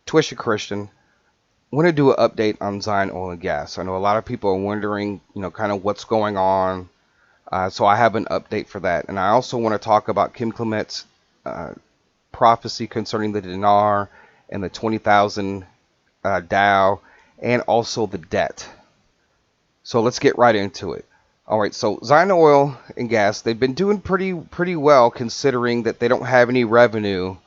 Twisha Christian. I want to do an update on Zion Oil and Gas. I know a lot of people are wondering, kind of what's going on. So I have an update for that. And I also want to talk about Kim Clement's prophecy concerning the dinar and the 20,000 Dow, and also the debt. So let's get right into it. All right, so Zion Oil and Gas, they've been doing pretty well considering that they don't have any revenue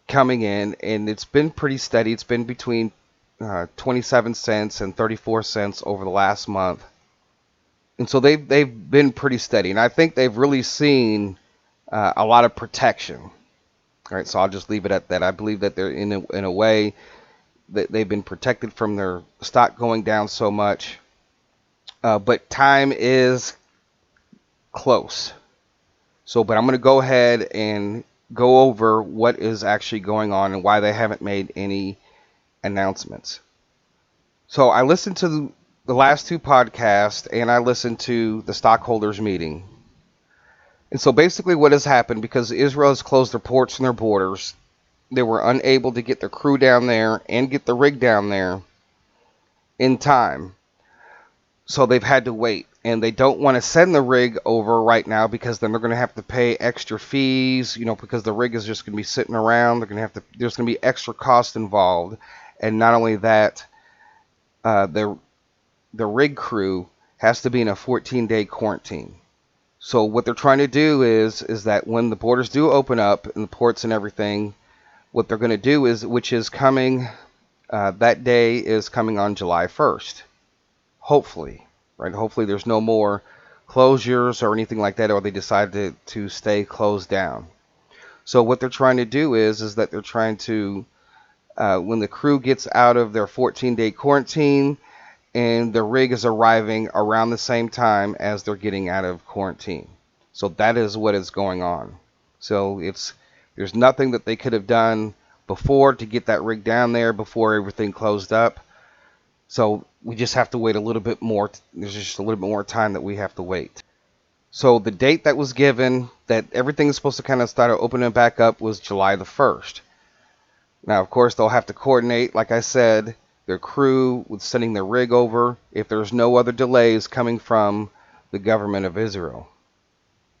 coming in, and it's been pretty steady. It's been between 27 cents and 34 cents over the last month. And so they've been pretty steady, and I think they've really seen a lot of protection. All right, so I'll just leave it at that. I believe that they're in a way that they've been protected from their stock going down so much. But time is close. But I'm going to go ahead and go over what is actually going on and why they haven't made any announcements. So I listened to the last two podcasts, and I listened to the stockholders meeting. And so basically what has happened, because Israel has closed their ports and their borders, they were unable to get their crew down there and get the rig down there in time. So they've had to wait, and they don't want to send the rig over right now because then they're going to have to pay extra fees, because the rig is just going to be sitting around. There's going to be extra cost involved. And not only that, the rig crew has to be in a 14-day quarantine. So what they're trying to do is that when the borders do open up and the ports and everything, what they're going to do is, which is coming, that day is coming on July 1st. Hopefully, right? Hopefully there's no more closures or anything like that, or they decide to stay closed down. So what they're trying to do is that they're trying to, when the crew gets out of their 14-day quarantine, and the rig is arriving around the same time as they're getting out of quarantine. So that is what is going on. So there's nothing that they could have done before to get that rig down there before everything closed up. So we just have to wait a little bit more. There's just a little bit more time that we have to wait. So the date that was given that everything is supposed to kind of start opening back up was July the 1st. Now, of course, they'll have to coordinate, like I said, their crew with sending their rig over if there's no other delays coming from the government of Israel.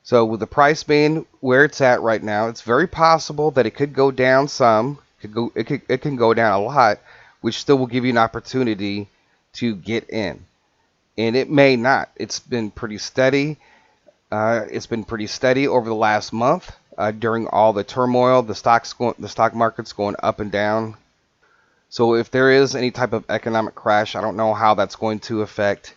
So with the price being where it's at right now, it's very possible that it could go down some. It can go down a lot, which still will give you an opportunity to get in. And it may not. It's been pretty steady. It's been pretty steady over the last month during all the turmoil. The stock market's going up and down. So if there is any type of economic crash, I don't know how that's going to affect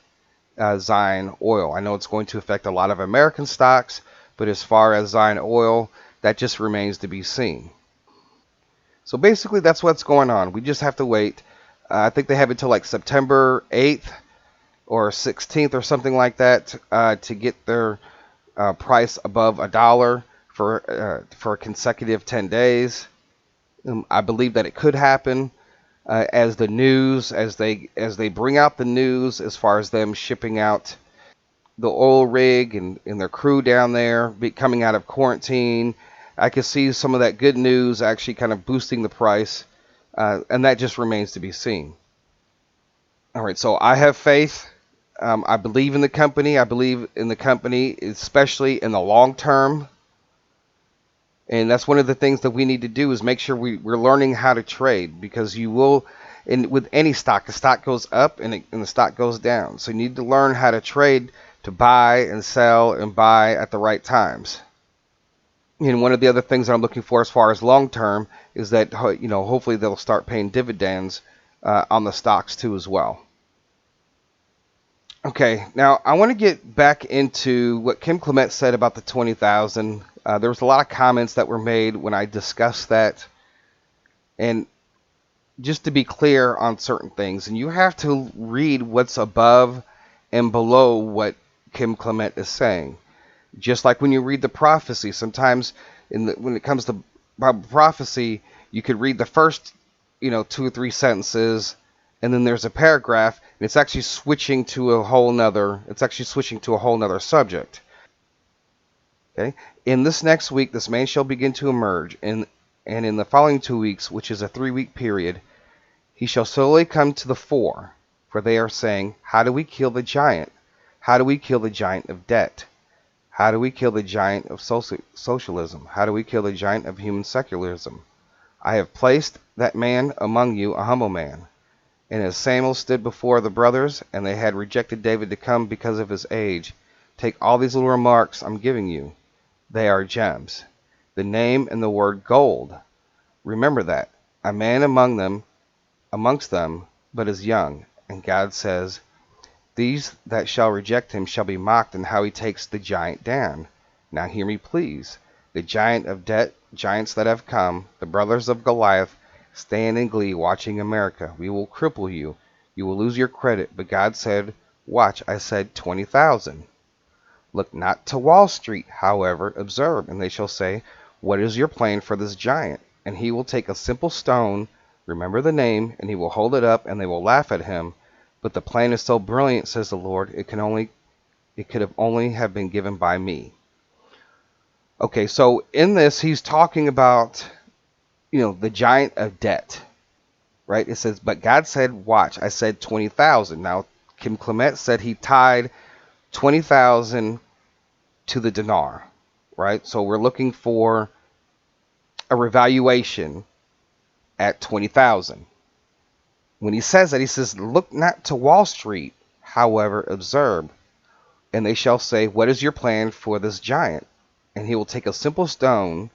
Zion Oil. I know it's going to affect a lot of American stocks, but as far as Zion Oil, that just remains to be seen. So basically that's what's going on. We just have to wait. I think they have until like September 8th or 16th or something like that to get their price above $1 for a consecutive 10 days. I believe that it could happen. As they bring out the news as far as them shipping out the oil rig and their crew down there coming out of quarantine, I can see some of that good news actually kind of boosting the price, and that just remains to be seen. All right, so I have faith. I believe in the company. I believe in the company, especially in the long term. And that's one of the things that we need to do is make sure we're learning how to trade, because you will, and with any stock, the stock goes up and the stock goes down. So you need to learn how to trade, to buy and sell and buy at the right times. And one of the other things that I'm looking for as far as long term is that, hopefully they'll start paying dividends on the stocks too as well. Okay, now I want to get back into what Kim Clement said about the 20,000. There was a lot of comments that were made when I discussed that. And just to be clear on certain things, and you have to read what's above and below what Kim Clement is saying. Just like when you read the prophecy, sometimes when it comes to Bible prophecy, you could read the first 2 or 3 sentences, and then there's a paragraph, and it's actually switching to a whole nother subject. Okay? In this next week, this man shall begin to emerge, and and in the following 2 weeks, which is a 3-week period, he shall slowly come to the fore, for they are saying, how do we kill the giant? How do we kill the giant of debt? How do we kill the giant of socialism? How do we kill the giant of human secularism? I have placed that man among you, a humble man. And as Samuel stood before the brothers, and they had rejected David to come because of his age, take all these little remarks I'm giving you. They are gems. The name and the word gold. Remember that. A man amongst them, but is young. And God says, these that shall reject him shall be mocked, and how he takes the giant down. Now hear me, please. The giant of debt, giants that have come, the brothers of Goliath, stand in glee watching America. We will cripple you. You will lose your credit. But God said, watch, I said 20,000. Look not to Wall Street, however, observe, and they shall say, what is your plan for this giant? And he will take a simple stone, remember the name, and he will hold it up, and they will laugh at him. But the plan is so brilliant, says the Lord, it could have only have been given by me. Okay, so in this, he's talking about, the giant of debt, right? It says, but God said, watch, I said 20,000. Now, Kim Clement said he tied 20,000 to the dinar, right? So we're looking for a revaluation at 20,000. When he says that, he says, look not to Wall Street, however, observe, and they shall say, what is your plan for this giant? And he will take a simple stone,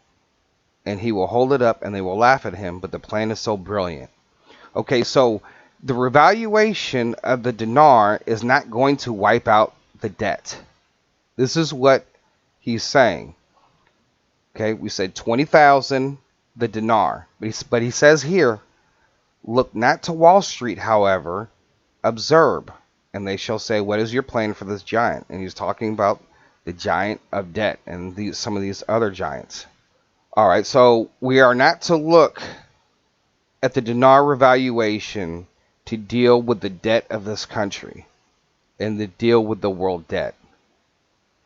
and he will hold it up, and they will laugh at him, but the plan is so brilliant. Okay, so the revaluation of the dinar is not going to wipe out the debt. This is what he's saying. Okay, we said 20,000, the dinar. But he says here, look not to Wall Street, however, observe, and they shall say, what is your plan for this giant? And he's talking about the giant of debt and some of these other giants. All right, so we are not to look at the dinar revaluation to deal with the debt of this country and to deal with the world debt.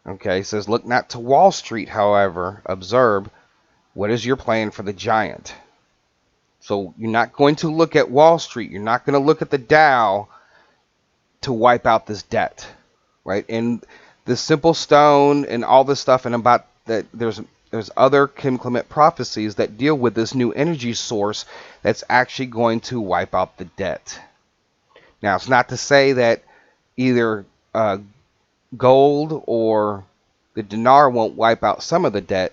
Okay, it says, look not to Wall Street, however, observe, what is your plan for the giant? So you're not going to look at Wall Street. You're not going to look at the Dow to wipe out this debt, right? And the simple stone and all this stuff, and about that, there's other Kim Clement prophecies that deal with this new energy source that's actually going to wipe out the debt. Now, it's not to say that either gold or the dinar won't wipe out some of the debt,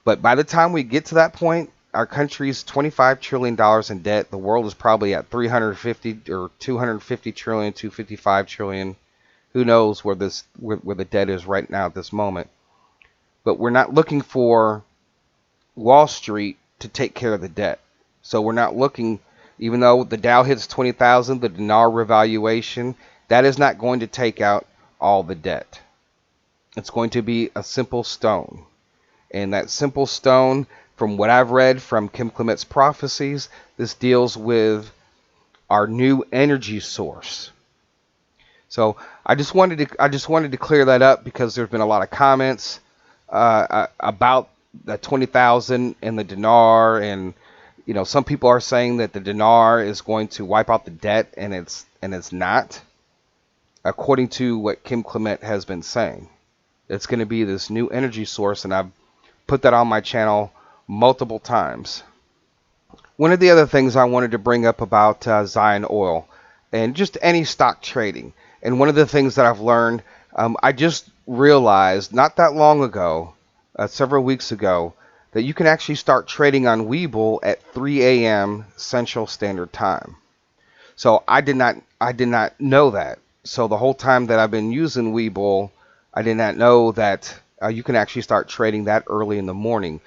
but by the time we get to that point, our country's $25 trillion in debt. The world is probably at 350 or 250 trillion, 255 trillion. Who knows where the debt is right now at this moment. But we're not looking for Wall Street to take care of the debt. So we're not looking, even though the Dow hits 20,000, the dinar revaluation, that is not going to take out all the debt. It's going to be a simple stone. And that simple stone, from what I've read from Kim Clement's prophecies, this deals with our new energy source. So I just wanted to clear that up because there's been a lot of comments about the 20,000 and the dinar, and some people are saying that the dinar is going to wipe out the debt, and it's not. According to what Kim Clement has been saying, it's going to be this new energy source, and I've put that on my channel multiple times. One of the other things I wanted to bring up about Zion Oil and just any stock trading, and one of the things that I've learned, I just realized not that long ago, several weeks ago, that you can actually start trading on Webull at 3 a.m. Central Standard Time. So I did not know that. So the whole time that I've been using Webull, I did not know that you can actually start trading that early in the morning.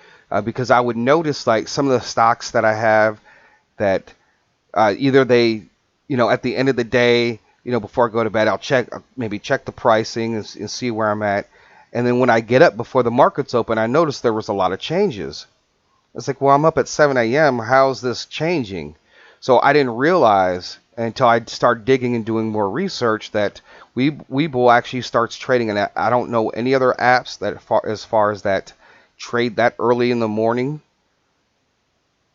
Because I would notice, like, some of the stocks that I have that either they, at the end of the day, before I go to bed, I'll maybe check the pricing and see where I'm at. And then when I get up before the markets open, I noticed there was a lot of changes. It's like, well, I'm up at 7 a.m. How's this changing? So I didn't realize until I started digging and doing more research that Webull actually starts trading. And I don't know any other apps that as far as that trade that early in the morning.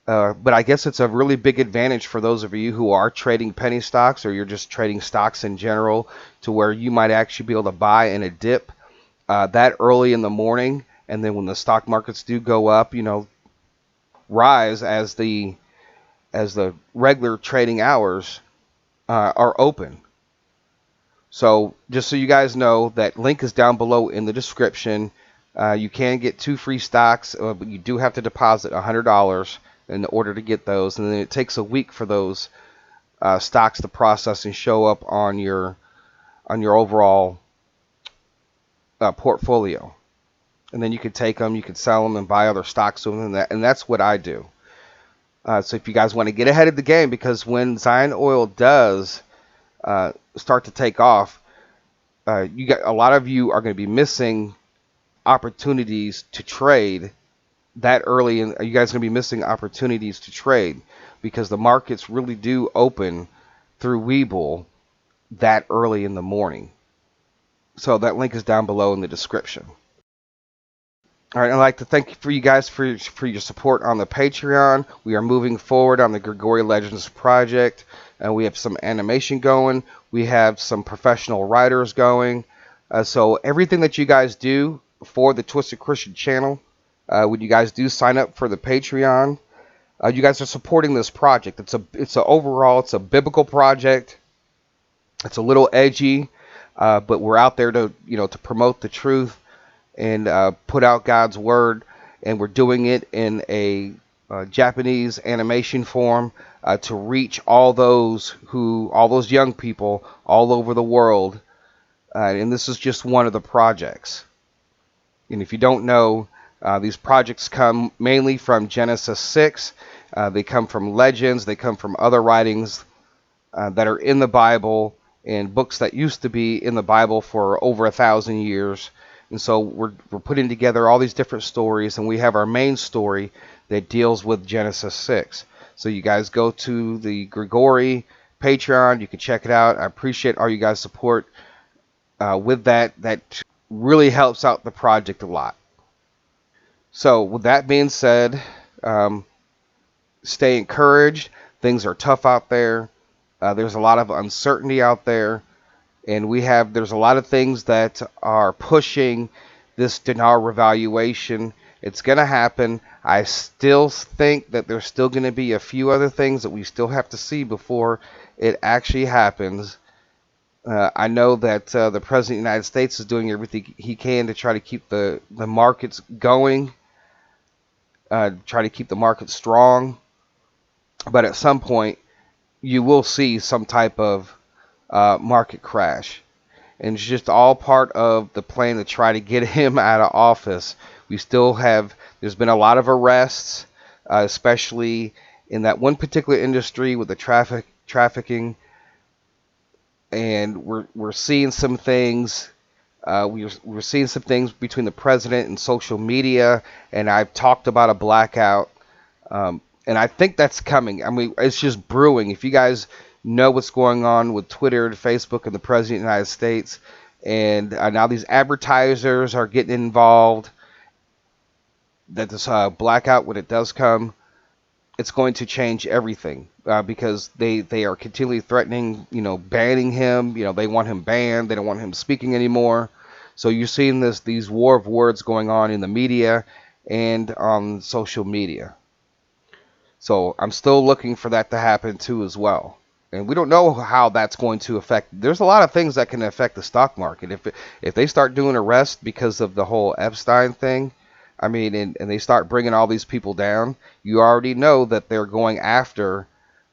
But I guess it's a really big advantage for those of you who are trading penny stocks or you're just trading stocks in general, to where you might actually be able to buy in a dip that early in the morning, and then when the stock markets do go up, rise as the regular trading hours are open. So just so you guys know, that link is down below in the description. You can get 2 free stocks, but you do have to deposit $100 in order to get those, and then it takes a week for those stocks to process and show up on your overall portfolio. And then you could take them, you could sell them, and buy other stocks with them, and that's what I do. So if you guys want to get ahead of the game, because when Zion Oil does start to take off, a lot of you are going to be missing opportunities to trade that early, and you guys are going to be missing opportunities to trade because the markets really do open through Webull that early in the morning. So that link is down below in the description. All right, I'd like to thank you guys for your support on the Patreon. We are moving forward on the Grigori Legends project, and we have some animation going. We have some professional writers going. So everything that you guys do for the Twisted Christian channel, when you guys do sign up for the Patreon, you guys are supporting this project. It's a biblical project. It's a little edgy, but we're out there to promote the truth and put out God's word, and we're doing it in a Japanese animation form to reach all those young people all over the world. And this is just one of the projects. And if you don't know, these projects come mainly from Genesis 6. They come from legends. They come from other writings that are in the Bible, and books that used to be in the Bible for over 1,000 years. And so we're putting together all these different stories, and we have our main story that deals with Genesis 6. So you guys go to the Grigori Patreon. You can check it out. I appreciate all you guys' support with that. That really helps out the project a lot. So with that being said, stay encouraged. Things are tough out there. There's a lot of uncertainty out there. And there's a lot of things that are pushing this dinar revaluation. It's going to happen. I still think that there's still going to be a few other things that we still have to see before it actually happens. I know that the President of the United States is doing everything he can to try to keep the markets going, try to keep the markets strong. But at some point, you will see some type of market crash, and it's just all part of the plan to try to get him out of office. There's been a lot of arrests, especially in that one particular industry with the trafficking, and we're seeing some things. We're seeing some things between the president and social media, and I've talked about a blackout, and I think that's coming. I mean, it's just brewing. If you guys know what's going on with Twitter and Facebook and the President of the United States, and now these advertisers are getting involved, that this blackout, when it does come, it's going to change everything, because they are continually threatening, banning him. They want him banned. They don't want him speaking anymore. So you're seeing these war of words going on in the media and on social media. So I'm still looking for that to happen too as well. And we don't know how that's going to affect. There's a lot of things that can affect the stock market. If they start doing arrests because of the whole Epstein thing, I mean, and they start bringing all these people down, you already know that they're going after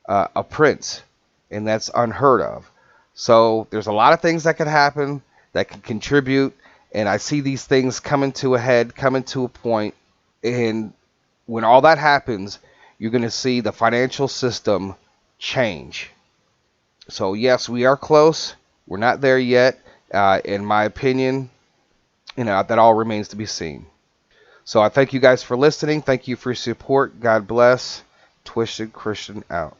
a prince, and that's unheard of. So there's a lot of things that could happen that could contribute, and I see these things coming to a head, coming to a point, and when all that happens, you're going to see the financial system change. So yes, we are close. We're not there yet. In my opinion, that all remains to be seen. So I thank you guys for listening. Thank you for your support. God bless. Twisted Christian out.